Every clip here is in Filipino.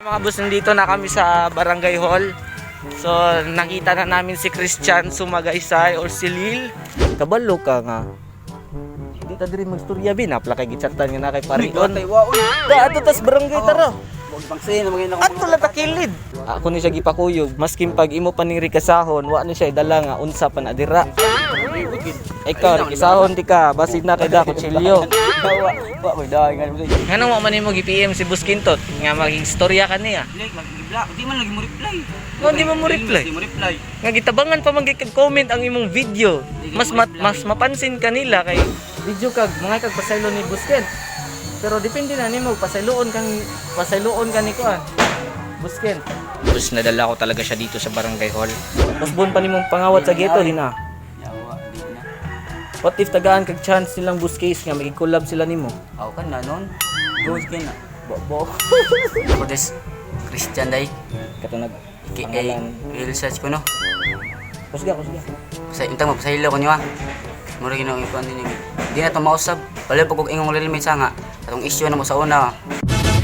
Mga boss, nandito na kami sa Barangay Hall. So, nakita na namin si Christian Sumagaysay or si Lil. Kabalo ka nga. Hindi ta diri magstorya bin, apla kay gitsatan nga na kay Parion. Ato tas barangay tara. Wag bangsin mga Ato la ta kilid. Ako ni siya gipakuyog, maskin pag imo pa ning rikasahon, wa ni siya idala nga unsa pa na dira. Ikaw, rikasahon di ka, basin na kay da kutsilyo. Wa may dahay nga mo. Ngano mo man imo gi-PM si Boss Kintot nga maging istorya kaniya? Di man lagi mo reply. No, di mo reply. Di mo reply. Nga gitabangan pa man comment ang imong video. Mas mapansin kanila kay video kag mga kag pasaylo ni Boss Ken. Pero depende na nimo pasayloon ka ni kuan. Boss Ken. Boss, nadala ko talaga siya dito sa Barangay Hall. Mas buon pa nimong pangawat sa ghetto din na. Yawa, di na. What if tagaan kag chance nilang Boss Case nga magig-collab sila nimo? Aw kan na non. Goes kin na. Bo. Ako des Christian day. Kato nag Kay research ko no. kusga. Sa intang mapasaylo ko niwa. Mura ginaw ikuan din. Di na to mausab. Wala pag ingong lilimit sa nga. Atong issue na mo sa una.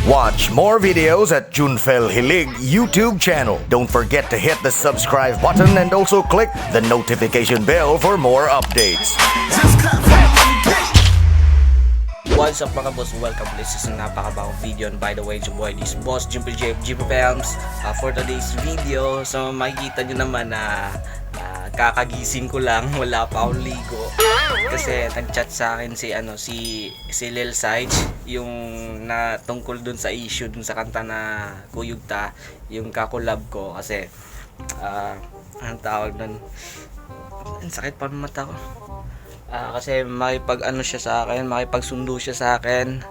Watch more videos at Junfel Hilig YouTube channel. Don't forget to hit the subscribe button and also click the notification bell for more updates. What's up mga boss? Welcome to this napakabagong video. And by the way, your boy this boss Jimmy Films for today's video. So makikita nyo naman na kakagising ko lang, wala pa akong ligo. Kasi nag-chat sa akin si Lil Sage, yung na tungkol dun sa issue dun sa kanta na Kuyugta, yung kakolab ko kasi anong tawag nun? Ang sakit pa ng mata ko. Kasi makipagsundo siya sa akin.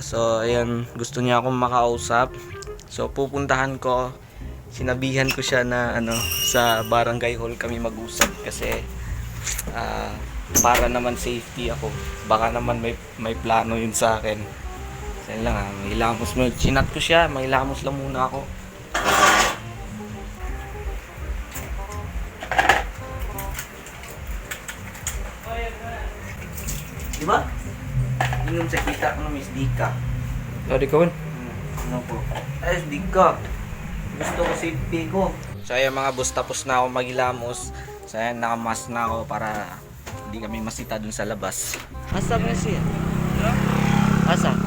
So ayan, gusto niya akong makausap. So pupuntahan ko. Sinabihan ko siya na sa Barangay Hall kami mag-usap kasi para naman safety ako. Baka naman may plano yun sa akin. Kasi lang mahilamos mo. Sinat ko siya, mahilamos lang muna ako. Diba? Yung sa kita ko ng Miss Dika. Di ka man. Ano po? Ay, Dika. Gusto ko safety ko. So ayan mga boss, tapos na ako maghilamos. So ayan, nakamask na ako para hindi kami masita dun sa labas. Asa na siya? Asa?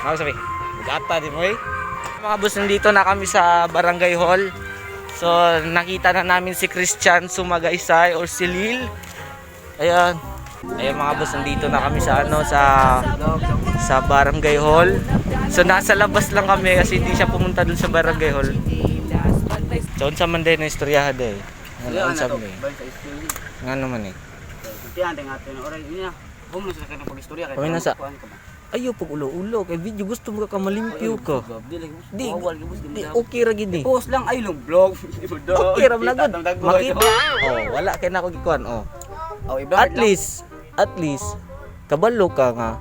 Ako sabi, gata di mo eh. Mga boss, nandito na kami sa Barangay Hall. So nakita na namin si Christian Sumagaysay or si Lil. Ayan. Ayan mga boss, nandito na kami sa sa Barangay Hall. So nasa labas lang kami kasi hindi siya pumunta dun sa Barangay Hall. So unsa man din na istoryahan day. Ano unsa man. Ngano man eh. Tiyan teng ato na oray niya. Bumo sa kanang pagistorya kay. Kami nasa. Ayo pag ulo-ulo kay video gusto mo ka malimpyo ka. Di okay ra gid ni. Post lang ay long vlog. Okay ra man gud. Makita. Oh, wala kay na ako gikuan oh. At least kabalo ka nga.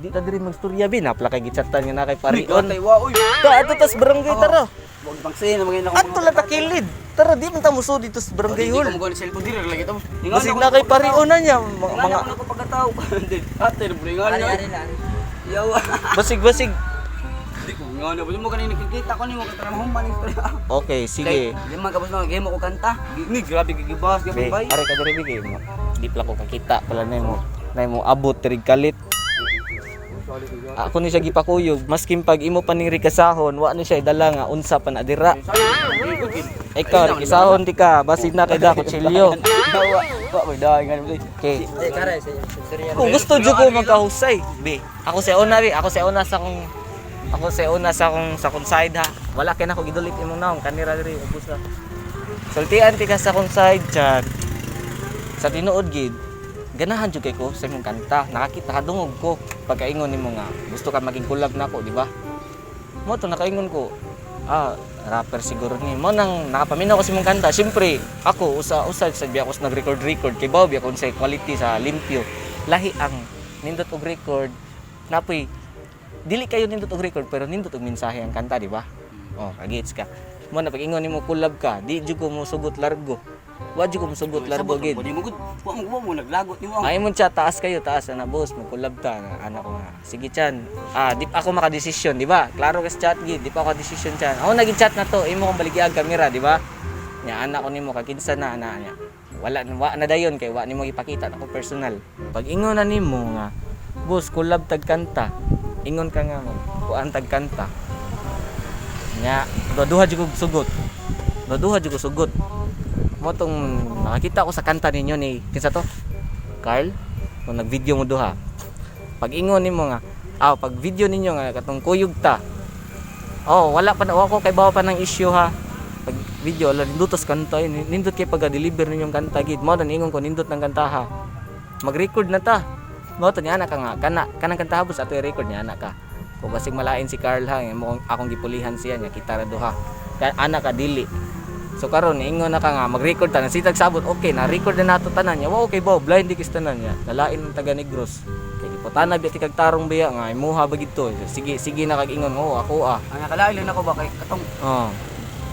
Di ta diri magstorya bin, apla kay gitsatan nga na kay Parion. Ato tas barangay tara. Wag bangsin mga Ato la ta kilid. Tara di man ta muso dito sa Barangay Hall. Di ko mo cellphone diri lagi ta. Basig na kay Parion na niya mga ako pagkatao. Ate bringan niya. Yawa. basig. Di ko ngano mo kanina nakikita ko nimo katara man istorya. Okay, sige. Di man kapos na game ko kanta. Ni grabe gigibas gyud bay. Are ka diri bigay mo. Di pala ko kakita pala na mo abot tirig kalit. Ako ni siya gipakuyog, maskin pag imo pa ning rikasahon, wa ni siya idala nga unsa pa na dira. Ikaw, rikasahon di ka, basin na kay da kutsilyo. Wa may dahay nga mo. Okay. Kung gusto jud ko magkahusay, be. Ako sa una sa akong side ha. Wala kay na ko gidulit imong naong kanira diri ubos na. Sultian ti ka sa akong side chat. Sa tinuod gid, ganahan jud kay ko sa imong kanta. Nakakita ka dungog ko pagkaingon nimo nga gusto ka maging collab nako, di ba? Mo to nakaingon ko. Rapper siguro ni mo nang nakapaminaw ko sa imong kanta. Siyempre, ako usad sa biya ko nag-record kay Bobby ako sa quality sa limpyo. Lahi ang nindot og record. Napoy dili kayo nindot og record pero nindot og mensahe ang kanta, di ba? Oh, kagits ka. Mo na pag ingon nimo collab ka, di jud ko mo sugot largo. Wa jud ko musugot largo gid. Pwede mo gud. Wa mo naglagot nimo ang. Ay mo chat taas kayo, taas na boss, magkulab ta na anak ko nga. Sige chan. Di pa ako makadesisyon, di ba? Klaro ka sa chat gid, di pa ako desisyon chan. Ako naging chat na to, imo kong baligya ang kamera, di ba? Nya anak ko nimo kakinsa na ana nya. Wala na dayon kay wa nimo ipakita nako personal. Pag ingon na nimo nga, boss, kulab tag kanta. Ingon ka nga mo, kuan tag kanta. Nya, duha jud kog sugot. Duha jud ko sugot. Mo tong nakakita ko sa kanta ninyo ni kinsa to? Carl, kung nag-video mo duha. Pag ingon nimo nga, pag video ninyo nga katong kuyog ta. Wala pa na ako kay bawa pa ng issue ha. Pag video la nindutos kanta nindot kay pag-deliver ninyong kanta gid. Mo dan ingon ko nindot ng kanta ha. Mag-record na ta. Mo to niya ka nga kanang kanta habos ato i-record niya anak ka. Kung basig malain si Carl ha, mo akong gipulihan siya niya kita ra duha. Kay anak ka dili. So karon ingon na ka nga mag-record ta na sitag sabot okay na record na nato tanan niya. Wow okay ba blind di kis tanan niya. Nalain ng taga Negros. Kay gipotana biya kag tarong biya nga imuha ba gid to. Sige na kag ingon ako Ang nakalain lang ako ba kay katong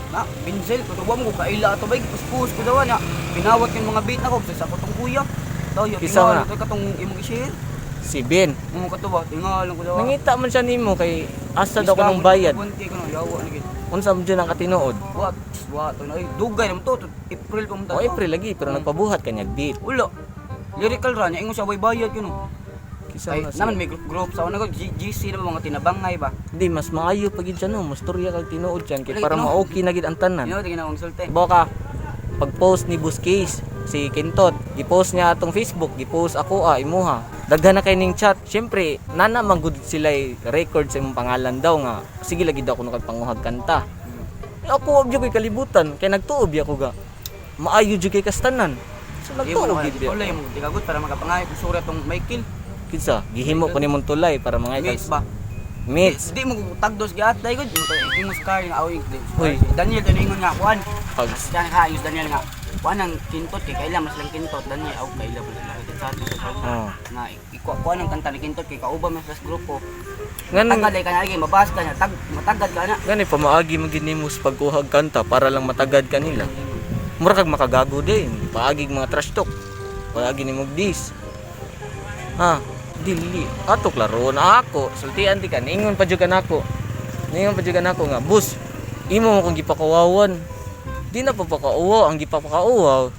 na pinsel ko tuwa mo kaila ato bay puspus ko daw na pinawat yung mga beat nako sa katong kuya. Tayo Kisa nga. katong imong i-share. Si Ben. Mo katuwa tingalan ko daw. Nangita man siya nimo kay asa daw ko ng bayad. Kunti ko nang yawa ni gid. Unsa man dyan ang katinuod? Wa to na dugay naman to April pa mo ta. April lagi pero nagpabuhat kanyag beat. Wala. Lyrical ra niya ingon siya way bayad yun. Kisa Ay, na naman may group sa una ko GC na mga tinabangay ba. Hindi mas maayo pa gid siya no, mas storya kag tinuod diyan kay Wala, para tinuod. ma-okay na gid ang tanan. Tingnan tingnan ang sulte. Boka pag-post ni Buskis si Kintot, gi-post niya atong Facebook, gi-post ako imuha. Daghan na kay ning chat. Syempre, nana man gud sila record sa imong pangalan daw nga. Sige lagi daw kuno kag panguhag kanta. Ako og koy kalibutan kay nagtuob ako ga. Maayo jud kay kastanan. So nagtuob gid biya. Wala yung tigagot para makapangayo kung sura tong Michael. Kinsa gihimo ko nimong tulay para mga Mates ba? Mates. Di mo tagdos giat dai gud imong scar nga awing. Uy. Daniel to ningon nga kuan. Pag Diyan ka ayos Daniel nga. Kuan ang kintot kay kailan mas lang kintot Daniel aw kaila ba sila sa nga kuan ang kanta ni kintot kay kauban mas sa grupo. nganong Tagalay ka na lagi mabasta na matagad ka na. gani pamaagi magini mo sa pagkuhag kanta para lang matagad kanila. Mura kag makagago din. Paagig mga trash talk. Paagi ni dis. Dili. Ato klaro na ako. Sultian di ka. Ningon pa jud kanako. Nga, bus. Imo mo kung gipakawawan. Di na papakauwa. Ang gipapakauwa.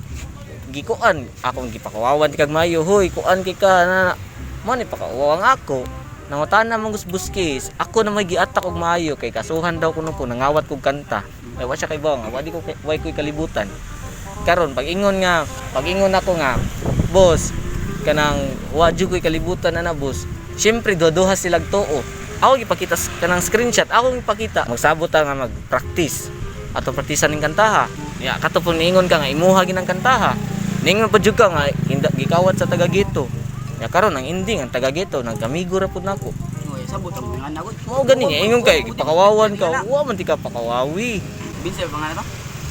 Gikuan. Akong gipakawawan di kag mayo. Hoy, kuan kay ka na. Man ipakauwa ang ako. Nangutana mong Buskis. Ako na may giatak og mayo kay kasuhan daw kuno po nangawat kog kanta. Ay wa siya kay bawang. Wadi ko way ko'y kalibutan. Karon pag ingon ako nga, boss, kanang wa jud ko'y kalibutan na boss. Syempre duha sila tuo. Ako gipakita kanang screenshot, ako gipakita. Magsabot ta nga mag-practice. Ato praktisan ning kantaha. Ya kato pun ingon ka nga imuha ginang kantaha. Ningon pa jud ka nga gikawat sa taga Gito. Ya karon ang ending ang taga Gito nagkamigo ra pud nako. Oy, sabot ang mga nagot. Mao gani niya ingon kay pakawawan ka. Wa man ti ka pakawawi. Binsel mga na to.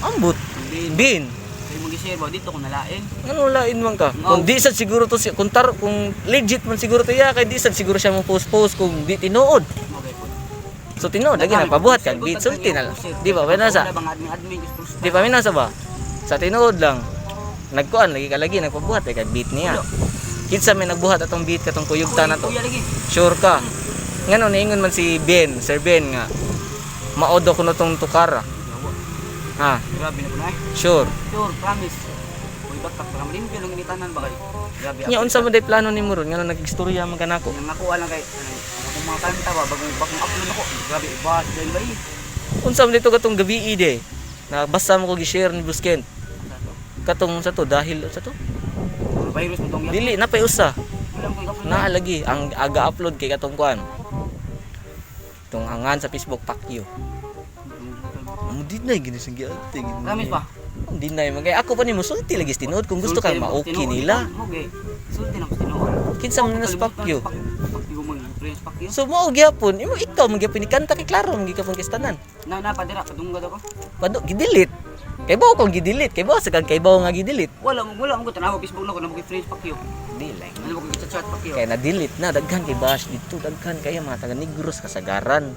Ambot. Bin. Kay mo gi-share ba dito kung nalain. Ano lain man ka? Kung di sad siguro to kung legit man siguro to ya kay di sad siguro siya mo post kung di tinuod. Okay po. So tinuod lagi na pabuhat kag beat sulti na lang. Di ba wala sa? Di pa minasa ba? Sa tinuod lang. Nagkuan lagi nagpabuhat kag beat niya. Kinsa may nagbuhat atong beat katong kuyugta na to. Kuya lagi. Sure ka. Ngano niingon man si Ben, Sir Ben nga. Maodo ko na tong tukara. Grabe na po na eh. Sure. Sure, promise. Uy, batak para malimpyo lang initanan ba kayo? Grabe. Nya unsa man day plano nimo ron ngano nagistorya man kanako? Nang nakuha lang kay akong mga kanta ba bagong upload ako. Grabe, ibas dahil ba eh. Unsa man dito katong gabi ide? Na basta mo ko gi-share ni Busken. Katong sa to dahil sa to. Virus mo tong yan. Dili na pay usa. Wala mo upload. Na lagi ang aga-upload kay katong kuan. Tong hangan sa Facebook pakyo. Amo dinay gini sa giate gini. Promise ba? Dinay man kay ako pa nimo sulti lagi tinuod kung gusto kang ma-okay nila. Okay. Sulti na ko tinuod. Kinsa man nas pakyo. Pakyo mo friends pakyo. So mao gyapon, imo ikaw man gyapon ni kanta kay klaro man gikapon kistanan. Na padira padunggad ako. Pado gidelete. Kay bawo kong gidelete, kay bawo sa kag kay bawo nga gidelete. Wala mo tanaw Facebook na ko na mo friends pakyo. Di lang. Ano mo chat pakyo. Kaya na-delete na, daghan kay Bash dito, daghan kaya mga taga Negros kasagaran.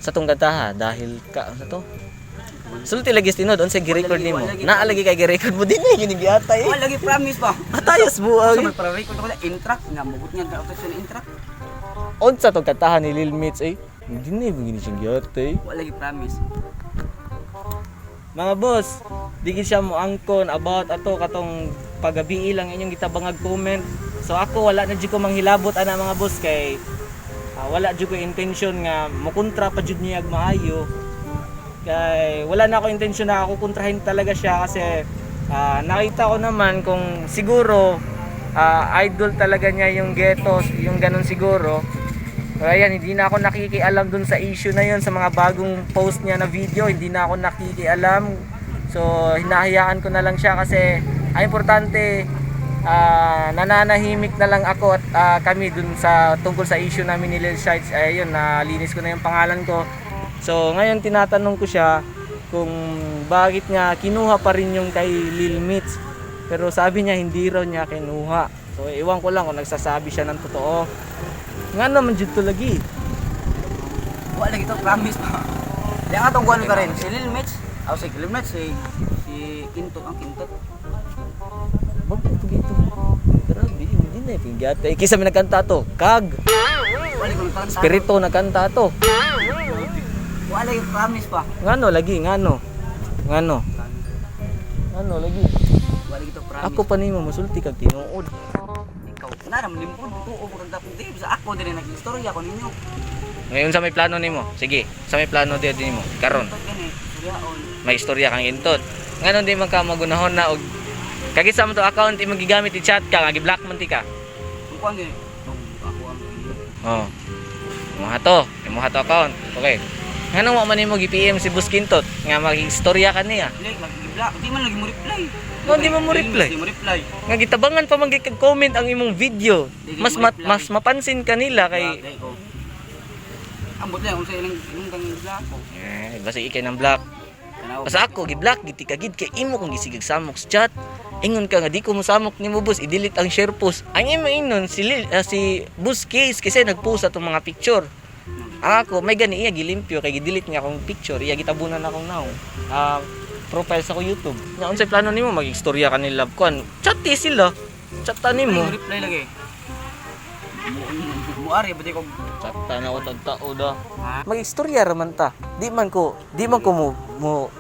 Sa tong kantaha dahil ka sa to. Sulti lagi tinod on sa gi-record Wala nimo. lagi, Naa lagi kay gi-record mo dinay gini giatay. Wala lagi promise pa. Atayos Sa buang. may para-record ako na intrack nga mugot niya daw sa intrack. Unsa tong kantahan ni Lil Mitch ay? Dinay gini siyang giatay. Wala lagi promise. Mga boss, di gid siya mo angkon about ato katong pagabi lang inyong gitabangag comment. So ako wala na jud ko manghilabot ana mga boss kay wala jud ko intention nga mokontra pa jud niya maayo. Kay wala na ako intention na ako kontrahin talaga siya kasi nakita ko naman kung siguro idol talaga niya yung Ghetto, yung ganun siguro. Kaya yan, hindi na ako nakikialam dun sa issue na yun, sa mga bagong post niya na video, hindi na ako nakikialam. So, hinahayaan ko na lang siya kasi ang importante, nananahimik na lang ako at kami dun sa tungkol sa issue namin ni Lil Shites. Ayun, nalinis ko na yung pangalan ko. So, ngayon tinatanong ko siya kung bakit nga kinuha pa rin yung kay Lil Mitch. Pero sabi niya hindi raw niya kinuha. So, iwan ko lang kung nagsasabi siya ng totoo. Nga naman dito lagi. Wala lagi to promise pa. Di nga tong kuan ka rin si Lil Mitch. Si Lil Mitch si Kintot ang Kintot. Bakit ito gito? Grabe, hindi na pinggata. Kisa may nagkanta to. Kag. Wala ko nang Spirito nagkanta to. Wala lagi promise pa. Ngano lagi, ngano. Ngano. Ngano lagi. Wala lagi to promise. Ako pa nimo masulti kag tinuod. Ikaw naram limpod tuo ko kanta puti sa ako din nag-istorya ko ninyo. Ngayon sa may plano nimo. Sige, sa may plano di nimo. Karon, Kintot gani, suryaon. may istorya kang intot. Ngano di man ka magunahon na og kagisa mo to account imong gigamit i-chat ka, nga gi-block man ti ka. Kung kuan gani, nung ako ang Oh. Imo to account. Okay. Ngano mo man nimo gi-PM si Boss Kintot nga mag-istorya ka niya. like lagi di man lagi mo reply. No, di man mo reply. Di mo reply. Nga gitabangan pa man kay comment ang imong video. Di Mas mo reply. mas mapansin kanila kay Lagay ko. Ambot lang kung sa ilang kang ko. basta ikay ng block. Basta ako gi-block giti kagid kay imo kung gisigig samok sa chat. Ingon ka nga di ko mo samok nimo boss, i-delete ang share post. Ang imo inon si Boss Case kasi nag-post atong mga picture. Ang ako may gani iya gilimpyo kay gi-delete nga akong picture, iya gitabunan akong naong profile sa ko YouTube. Nya unsay plano nimo mag-istorya ka ni love kon? Chat sila. Chat ta Di nimo. mo reply lagi. Muari ba di ko Chat ta na ko tagtao da. ha? Mag-istorya raman ta. Di man ko mo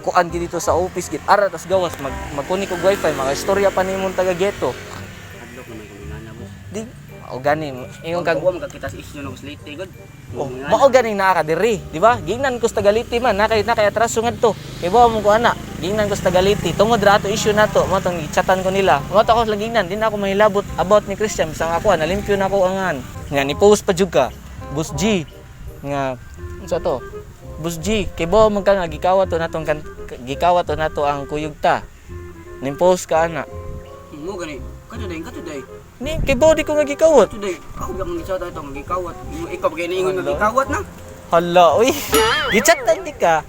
kuan gid dito sa office gid. Ara tas gawas magkunik og wifi, mag-istorya pa nimong taga Ghetto. Hadlok na may kuminana mo. Di o gani ingon kag Kag magkita sa issue ng slate good. oh, mao gani naa ka diri, di ba? Gingnan ko sa Tagaliti man, nakay atraso ngadto. Kay bawa mo ko ana, gingnan ko sa Tagaliti. Tungod ra ato issue nato, mo tong chatan ko nila. Mo to ako lang gingnan, di na ako mahilabot about ni Christian bisang ako nalimpyo na ako angan. Nga ni post pa jud ka. Boss G nga unsa to? Boss G, kay bawa man ka nga gikawat to nato ang kuyugta. Ning post ka ana. Mo gani. Katuday. Ni kay bawa di ko nga gikawat. Today, ako gyud gisaw ta itong gikawat. Ikaw ba kini ingon nga gikawat na? Hala, uy. Gichatan di ka.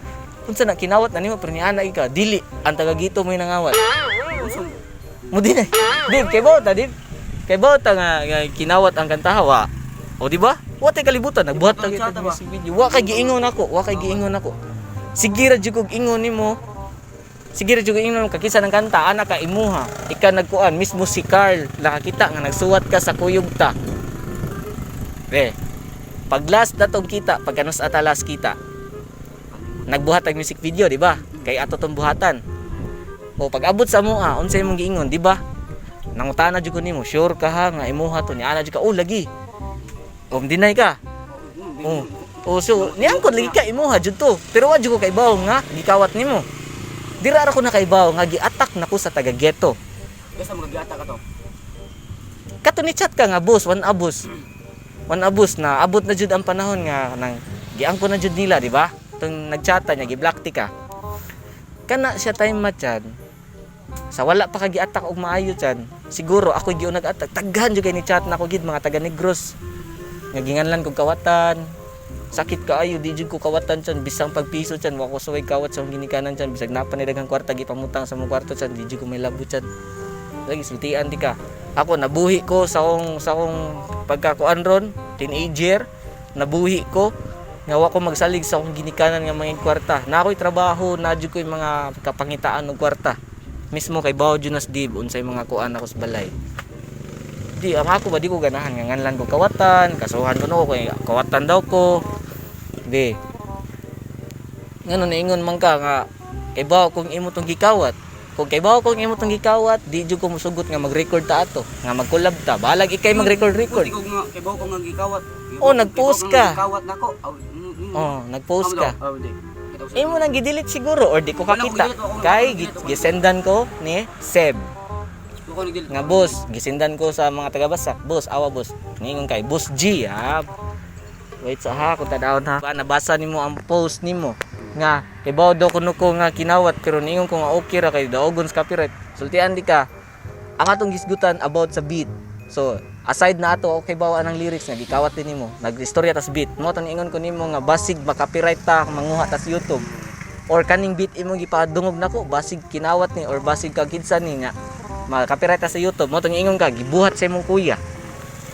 Unsa na kinawat na nimo pero ni ana ika, dili ang taga Gito mo nangawat. Mo din eh. Di kay bota di. Kay bota nga kinawat ang kantahawa. O di ba? Wa tay kalibutan nagbuhat ta kita music video. Wa kay giingon ako. Sige ra jud kog ingon nimo. Sige ra jud kog ingon kakisa ng kanta ana ka imuha. Ika nagkuan mismo si Carl nakakita nga nagsuwat ka sa kuyugta. Pag last na tong kita, pag kanos atalas kita, nagbuhat ang music video, di ba? Kay ato tong buhatan. O pag abot sa mua, unsay mong giingon, di ba? Nangutana jud ko nimo, sure ka ha nga imuha to ni ana jud ka, oh lagi. O deny ka. O so, niyan ko lagi ka imuha jud to. Pero wa jud ko kay bawo nga gikawat nimo. Dira ra ko na kay bawo nga gi-attack nako sa taga Ghetto. Basta mag-ata ka to. Kato ni chat ka nga boss, one abos na abot na jud ang panahon nga nang giangko na jud nila, di ba? Tung nagchata niya gi-block ti ka. Kana siya time matchan. Sa wala pa ka gi-attack og maayo chan. Siguro ako gi nag-attack. Taghan jud kay ni chat na ko gid mga taga Negros. Nga ginganlan kog kawatan. Sakit kaayo di jud ko kawatan chan bisang pagpiso chan wa ko suway kawat sa akong ginikanan chan bisag napa ni daghang kwarta gipamutang sa mong kwarto chan di jud ko may labo chan. Lagi sultian ti ka. Ako nabuhi ko sa akong pagkakuan ron, teenager, nabuhi ko nga wa ko magsalig sa akong ginikanan nga mga kwarta. Na ako'y trabaho, na jud ko'y mga kapangitaan og kwarta. Mismo kay Bao Junas Dib unsay mga kuan ako sa balay. Di ang ako ba di ko ganahan nga nganlan ko kawatan, kasuhan ko no kay kawatan daw ko. Di. Ngano niingon man ka nga kay Bao kung imo tong gikawat. Kung kay Bao kung imo tong gikawat, di jud ko musugot nga mag-record ta ato, nga mag-collab ta. Balag ikay mag-record. Iko nga kay Bao ko nga gikawat. Oh, nag-post ka. Gikawat nako. Oh, nag-post ka. Oh, di. Imo nang gidelete siguro or di ko kakita. Kay gisendan ko ni Seb. Nga boss, gisendan ko sa mga taga-Basak. Boss, awa boss. Ningon kay Boss G ha. Wait sa ha, kung tadawon ha. Nabasa nimo ang post nimo nga kay Bao daw kuno ko nga kinawat pero ningon ko nga okay ra kay daogon sa copyright. Sultian di ka. Ang atong gisgutan about sa beat. So, aside na ato okay Bao anang lyrics nga gikawat din nimo. Nag-istorya tas beat. Mo tong ingon ko nimo nga basig maka-copyright ta manguha tas YouTube. Or kaning beat imong gipadungog nako basig kinawat ni or basig kag kinsan ni nga maka-copyright ta sa YouTube. Mo tong ingon ka gibuhat sa imong kuya.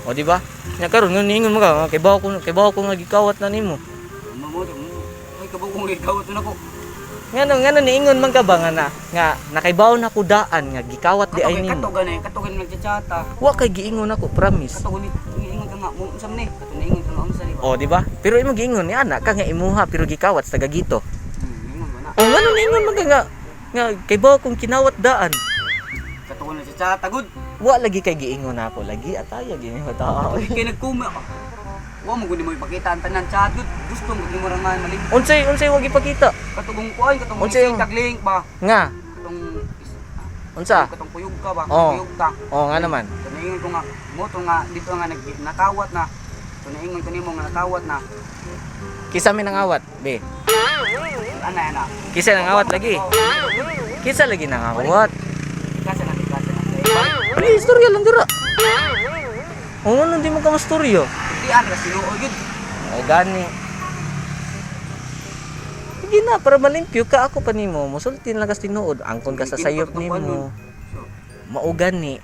O di ba? Nya karon nga ningon mo ka kay Bao ko nga gikawat na nimo. Ay kabaw ko nga gikawat na ko. Ngano niingon man ka ba nga nakaibaw na ko daan nga gikawat di ay nimo. Katugan nagchat-chata. Wa kay giingon ako, promise. Katugan ingon ka nga mo unsam ni. Katugan ingon ka nga unsa ni. O di ba? Pero imo giingon ni ana ka nga imuha pero gikawat sa Gagito. Ingon ba na. O ngano niingon man ka nga kay baw kung kinawat daan. Katugan nagchat-chata gud. Wa lagi kay giingon ako lagi ataya gini tao. Ay kay nagkuma. Wa mo gud mo ipakita ang tanan chat gud. Gusto mo gid mo rangan maling. Unsay wa gipakita? Katugong kuan katong Unsay yung- tag link ba. Nga, Katong unsa? katong kuyog ka ba. Oo. Kuyog ta. O nga naman. Tunaingon ko nga mo to nga dito nga nakawat na. Tunaingon ko nimo nga nakawat na. Kisa mi nangawat, be. Ana. Kisa nangawat lagi. Kisa lagi nangawat. Kasi na. Ano istorya lang dira? O ano di mo ka mastorya? Di ana sinuo gud. O gani. Sige na, para malimpyo ka ako pa nimo. Musultin lang kas tinuod. Angkon ka sa sayop nimo. Mao gani.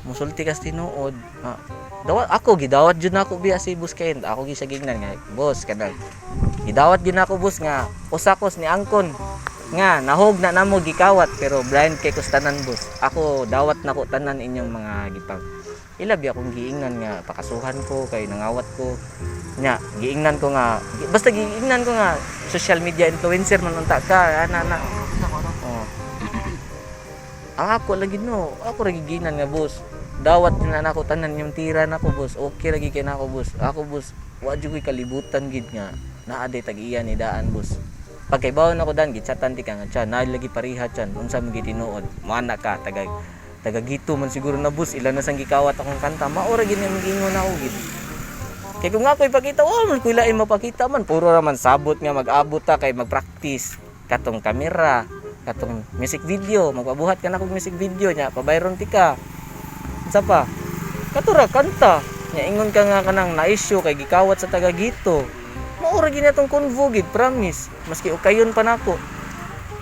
Musulti kas tinuod. Dawat ako gidawat jud nako biya si Boss Kent. Ako gi sa gingnan nga, boss kanang. Gidawat jud nako boss nga usakos ni angkon. Nga nahog na namo gikawat pero blind kay kustanan boss. Ako dawat nako tanan inyong mga gipang. Ilabi akong giingnan nga pakasuhan ko kay nangawat ko. Nya giingnan ko nga basta giingnan ko nga social media influencer man unta ka ana. Oh. Ang ako lagi no, ako ra giingnan nga boss. Dawat na nako tanan yung tira nako boss. Okay lagi kay nako boss. Ako boss, wa jud koy kalibutan gid nga naa day tag-iya ni daan boss. Pagkaibaw na ko dan gitsatan ti ka nga tiyan, na lagi pariha tiyan, unsa mo gitinuod, mana ka tagagito man siguro na boss, ilan na sang gikawat akong kanta, maura gid ang gingon ako gid. Kay kung ako ipakita, man ko ilain mapakita man, puro raman sabot nga mag-abot ta kay mag-practice katong kamera, katong music video, magpabuhat ka na kog music video nya, pabayron ti ka. Unsa pa? Katura kanta, nya ingon ka nga kanang na-issue kay gikawat sa tagagito. Maura gini atong convo gid, promise. Maski ukayon pa nako.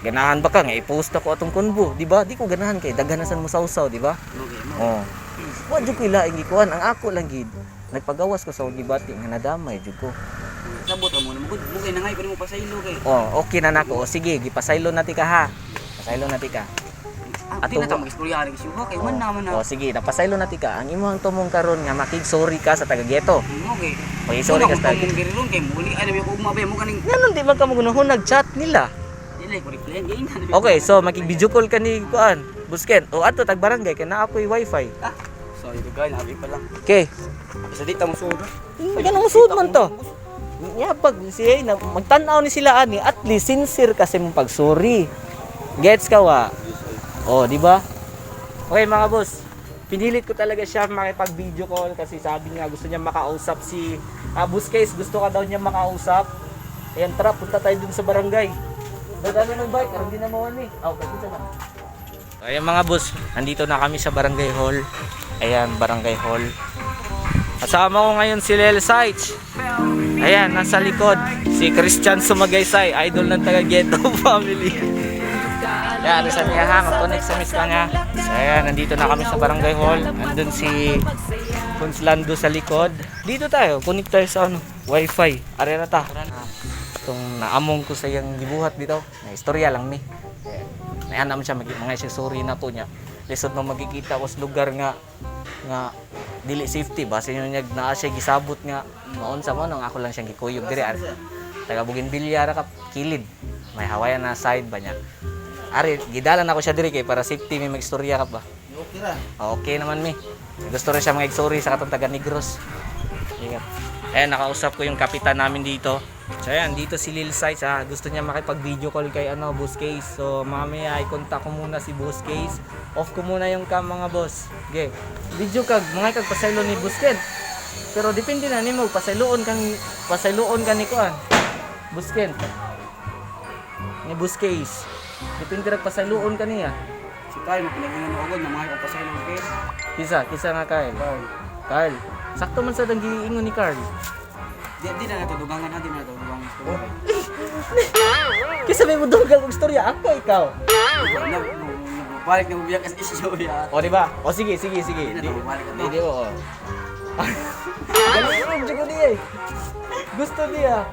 Ganahan ba ka nga i-post ako atong convo, di ba? Di ko ganahan kay daghanasan mo sawsaw, di ba? Oh. Wa jud ko ilaing gikuan, ang ako lang gid. Nagpagawas ko sa gibati nga nadamay jud ko. Sabot mo na mo kay nangay pa nimo pasaylo kay. Oh, okay na nako. O sige, gipasaylo na ti ka ha. Pasaylo na ti ka. Di na ta magistorya rin siya kay man naman na. Oh, sige, napasaylo na ti ka. Ang imong tumong karon nga makig sorry ka sa taga-ghetto. Okay. Okay, sorry ka sa taga. Mong girilon kay muli ay mi ko umabay mo kaning. Nganon di man ka magunahon nag-chat nila. Dili ko reply gain. Okay, so makig-video call ka ni kuan, Busken. O ato tag barangay kay naa ako'y wifi. Sorry to guys, abi pa lang. Okay. Sa dita mo suod. Ganang usod man to. Nya pag siya na magtan-aw ni sila ani, at least sincere kasi mong pag-sorry. Gets ka wa? Oh, di ba? Okay mga boss. Pinilit ko talaga siya makipag-video call kasi sabi niya gusto niya makausap si Busquets, gusto ka daw niya makausap. Ayan, tara, punta tayo dun sa barangay. Dadalo ng bike, hindi na mawani. Okay, punta na. Ayan mga boss, nandito na kami sa barangay hall. Ayan, barangay hall. Kasama ko ngayon si Lel Sites. Ayan, nasa likod. Si Christian Sumagaysay, idol ng taga-ghetto family. Ayan, arisan niya ha, mag-connect sa miss ka nga. So, ayan, nandito na kami sa barangay hall. Nandun si Conslando sa likod. Dito tayo, connect tayo sa ano. wifi. Are na ta. Itong naamong ko sa iyang gibuhat dito. Na istorya lang ni. May anam siya mga sorry na to niya. Lisod na magkikita ko sa lugar nga dili safety base nyo niya naa siya gisabot nga maon sa mo nang ako lang siyang gikuyog diri taga Bougainvillea ra ka kilid may hawayan na side ba niya ari gidalan ako siya diri kay para safety may magistorya ka ba Okay ra. okay naman mi gusto rin siya mga story sa katong taga Negros ingat nakausap ko yung kapitan namin dito so ayan dito si Lil Size gusto niya makipag video call kay Boss Case so mamaya i-contact ko muna si Boss Case off ko muna yung cam mga boss okay video kag mga kag pasaylo ni Boss Ken pero depende na nimo pasayloon ka ni kuan Boss Ken ni Boss Case depende ra pasayloon ka niya Si Kyle, mapinagingan na agad na mga kapasay ng case. kisa nga Carl sakto man sa dang giingon ni Carl Di na natudugangan na, di na natudugangan ng story. kisa may mudugang og storya ako ikaw Balik na ubiyak kasi issue ya. o di ba o sige Di na bumalik na to. Di mo. Galing ko niya eh. Gusto niya.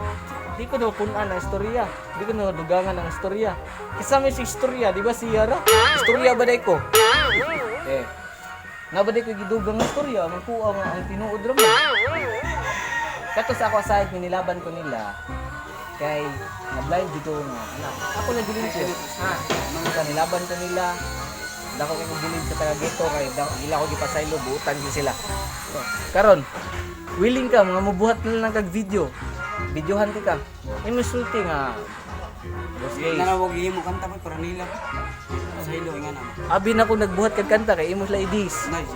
Di ko na punan ang istorya. Di ko na dugangan ang istorya. Kasama si istorya, di ba si Yara? Istorya ba day ko? Nga ba day ko gidugang ang istorya? Magkuha nga ang tinuod raman. Katos ako aside, nilaban ko nila. Kay, na-blind dito nga. Ako na dilin ko. Nilaban ko nila. Dako ko yung dilid sa taga-ghetto kay gila ko gipasaylo buutan ko sila. Karon, willing ka mga mubuhat na lang kag video. Videohan ka. Sulti nga. Boss Case. Nanawag mo kanta pa para nila. Sa ilo nga na. Abi na ko nagbuhat kag kanta kay imo ladies. Nice.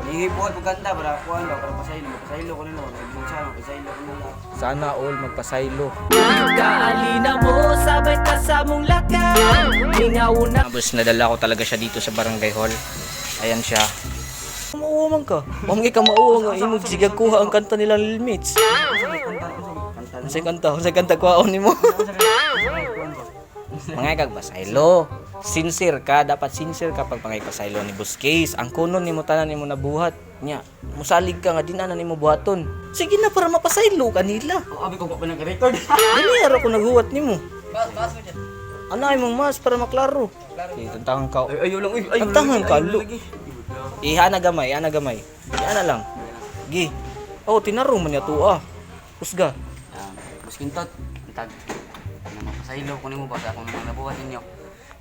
Hingi po at kanta para kuan ba para pasaylo. Pasaylo ko nila. Pasaylo ko nila. Sana all magpasaylo. Kaalina mo, sabay ka sa mong lakad. Lingaw na. Tapos nadala ko talaga siya dito sa barangay hall. Ayan siya. Mauwa man ka. Mamngi ka mauwa nga. Imo sigag kuha ang kanta nila Lil Mitch. Unsay kanta kuhaon nimo. Mga kagpasaylo. Sincere ka, dapat sincere ka pag pangaypasaylo ni Boss Case. Ang kunon nimo tanan nimo nabuhat. Nya, musalig ka nga dinana nimo buhaton. Sige na para mapasaylo kanila. Abi ko pa nag-record. Dili ara ko naghuwat nimo. Bas mo dyan. Ano ay mong mas para maklaro. Tantangan ka. Ayaw lang. Tantangan ka, lo. Iha na gamay. Iha na lang. Gi. Oh, tinaro man niya to Husga. Mas kintot. Intag. Mapasaylo ko nimo ba sa akong mga nabuhat ninyo.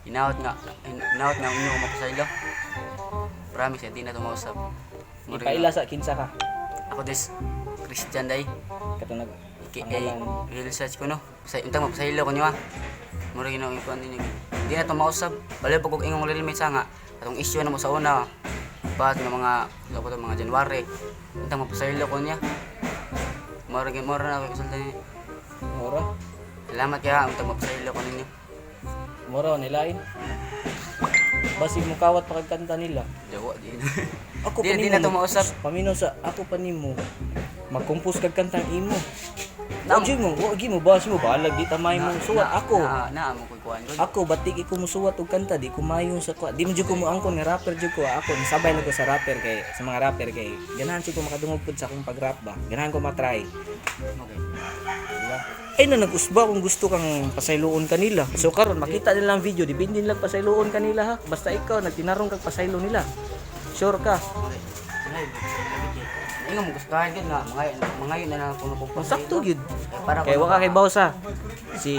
Inaot nga unyo ko mapasaylo. Promise, di na tumausap. Ipaila sa kinsa ka. Ako des Christian day. Kato nag Research ko no. Intang mapasaylo ko niyo Mura ginawa ko ninyo. Di na tumausap. Bali pag kog ingong limit sa nga. Atong issue na mo sa una. Bakit nga mga January. Intang mapasaylo ko niya. Mura na ako resulta niya. Mora. Salamat kaya intang mapasaylo ko ninyo. Mora nilain. Basig mo kawat pakagkanta nila. Jawa di na. Ako Di na tumausap. Paminaw sa ako pa nimo. Magkompose kag kantang imo. Wagi mo basi mo balag di tamay mo suwat ako. Na mo ko kuan ko. Ako batik iko mo suwat og kanta di ko mayon sa kwa. Di mo jud ko mo angkon nga rapper jud ko. Ako nisabay lang ko sa rapper kay sa mga rapper kay ganahan si ko makadungog pud sa akong pag-rap ba. Ganahan ko matry. Okay. Diba? Ay na nag-usba kung gusto kang pasayloon kanila. So karon makita nila ang video, depende lang pasayloon kanila ha. Basta ikaw nagtinarong kag pasaylo nila. Sure ka. Ingon mo gustahan gid nga mga yun na kuno ko. Sakto gyud. Para Kay waka kay Bawsa. Si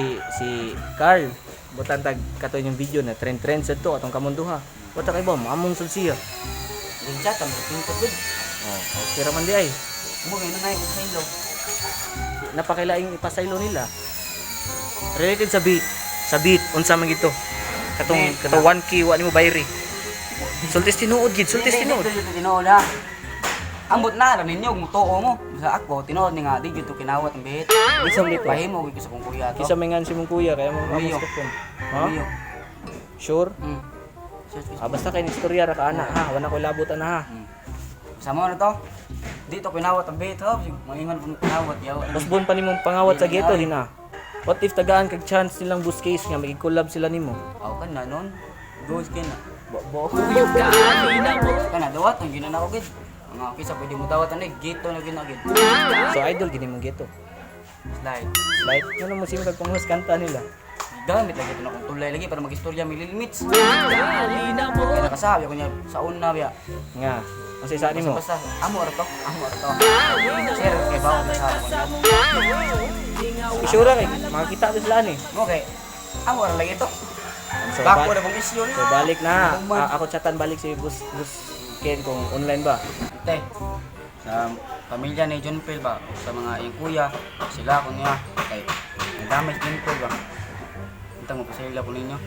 Carl butan tag kato yung video na trend sa to atong kamunduha. Wata kay Baw mamong sad siya. Din chat am pinto gud. Oh, okay ra man di ay. Mo gyud na ko saylo. Napakailaing ipasaylo nila. Related sa beat. Sa beat unsa man gito? Katong 1K wa nimo bayri. Sultis tinuod gid, sultis tinuod. Tinuod ha. Ambot na ra ninyo mo tuo mo. Sa ako tinuod ni nga di gyud to kinawat ang bihit. Isang dito. Pahimo gyud sa kong kuya to. Kisa may ngan si mong kuya kaya mo Kuya. Ha? Sure? Basta kay istorya ra ka ana ha, wala ko labot ana ha. Sama na to. Dito kinawat ang bihit ha. Maingon pun kinawat yaw. Busbon pa nimong pangawat sa ghetto din ha. What if tagaan kag chance nilang Boss Case nga magki-collab sila nimo? Aw kan na non. Goes kin na. Bo. Kaalina mo. Kana dawat ang ginana ko gid. Mga kisa pwede mo dawat ani gito na ginagid. So idol gini mo geto. Slide. Like ano mo simple panghus kanta nila. Gamit lagi ito na kung tulay lagi para mag-istorya may limits. Halina mo Kaya nakasabi ako niya sa una biya. Nga. Ang sa ni mo. Basta amo ra to. Sir kay bawo sa ako. Isura kay makakita to sila ni. Okay. Amo ra lagi to. So, Bako na bang isyu ni. so balik na. Ako chatan balik si Bus Ken kung online ba. Ate. Sa pamilya ni John Phil ba sa mga iyong kuya sila ko niya kay damage din ko ba. Kita mo pa sa ila ko ninyo.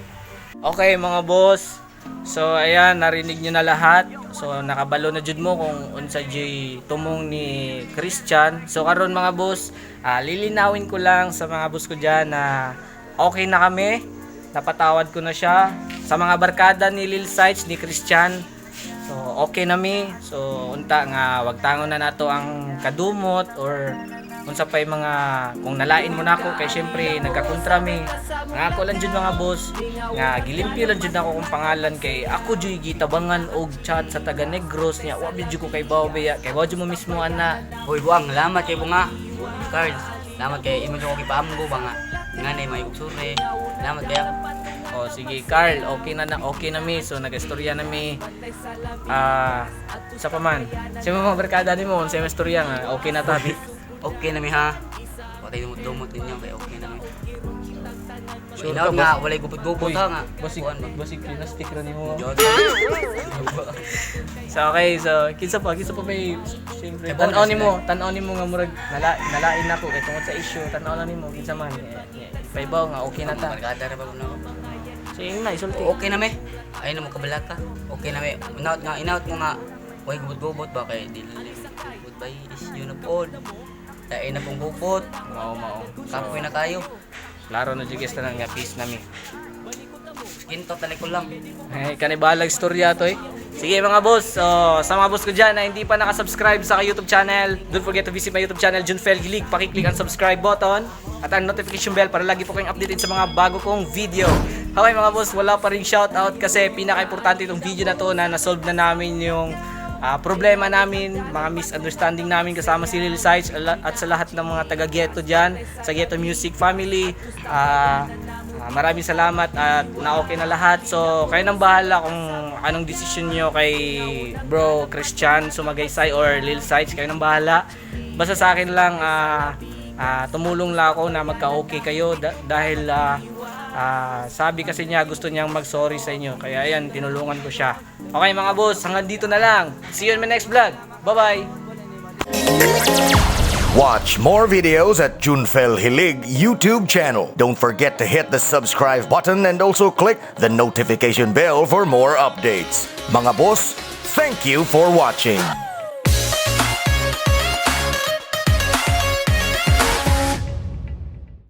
Okay mga boss. So ayan, narinig nyo na lahat. So nakabalo na jud mo kung unsa jay tumong ni Christian. So karon mga boss, lilinawin ko lang sa mga boss ko diyan na okay na kami. Napatawad ko na siya sa mga barkada ni Lil Sites ni Christian. So okay na mi. So unta nga wag tangon na nato ang kadumot or unsa pay mga kung nalain mo na ako kay syempre nagkakontra mi. Nga ako lang jud mga boss nga gilimpyo lang jud ako kung pangalan kay ako jud gitabangan og chat sa taga Negros niya. Wa jud ko kay Bawbeya kay wa jud mo mismo ana. Hoy buang, salamat kay bunga. Carl, salamat kay imo ko gipaamgo ba nga. Nganay may ugsure. Salamat kay. O sige Carl, okay na mi. So nagastorya na mi. Sa pa man. Sa mga barkada nimo unsa may istorya nga okay na tabi. Okay na mi ha. Patay dumot ninyo kay okay na mi. Sure Sure ka, nga, boss? walay gubot-gubot ha nga. Basig plastic ra nimo. Diyon. So okay, so kinsa pa may siyempre Kay bonus tan-on nimo nga murag nalain nako kay tungod sa issue, tan-on nimo kinsa man. Paibaw nga okay na ta. Barkada ra ba kuno? So yun na isulti. Okay na mi. Ay na mo kabalaka. Okay na mi. Inaut mo nga. Walay gubot-gubot ba kay dili. Goodbye is you na pod. Dai na pong gubot. Mao. Kapoy na kayo. Klaro na jud na nga peace nami. Skin to tali ko lang. Ay kanibalag storya to eh. Sige mga boss, so, sa mga boss ko dyan na hindi pa nakasubscribe sa YouTube channel, don't forget to visit my YouTube channel, Jun Fel Hilig. Pakiclick ang subscribe button at ang notification bell para lagi po kayong updated sa mga bago kong video. Okay mga boss, wala pa rin shoutout kasi pinaka-importante itong video na to na nasolve na namin yung problema namin, mga misunderstanding namin kasama si Lil Sites at sa lahat ng mga taga-ghetto dyan, sa Ghetto Music Family. Maraming salamat at na-okay na lahat. So, kayo nang bahala kung anong decision nyo kay Bro Christian Sumagaysay or Lil Sites. Kayo nang bahala. Basta sa akin lang, tumulong lang ako na magka-okay kayo dahil sabi kasi niya gusto niyang mag-sorry sa inyo. Kaya ayan, tinulungan ko siya. Okay mga boss, hanggang dito na lang. See you in my next vlog. Bye-bye! Watch more videos at Junfel Hilig YouTube channel. Don't forget to hit the subscribe button and also click the notification bell for more updates. Mga boss, thank you for watching.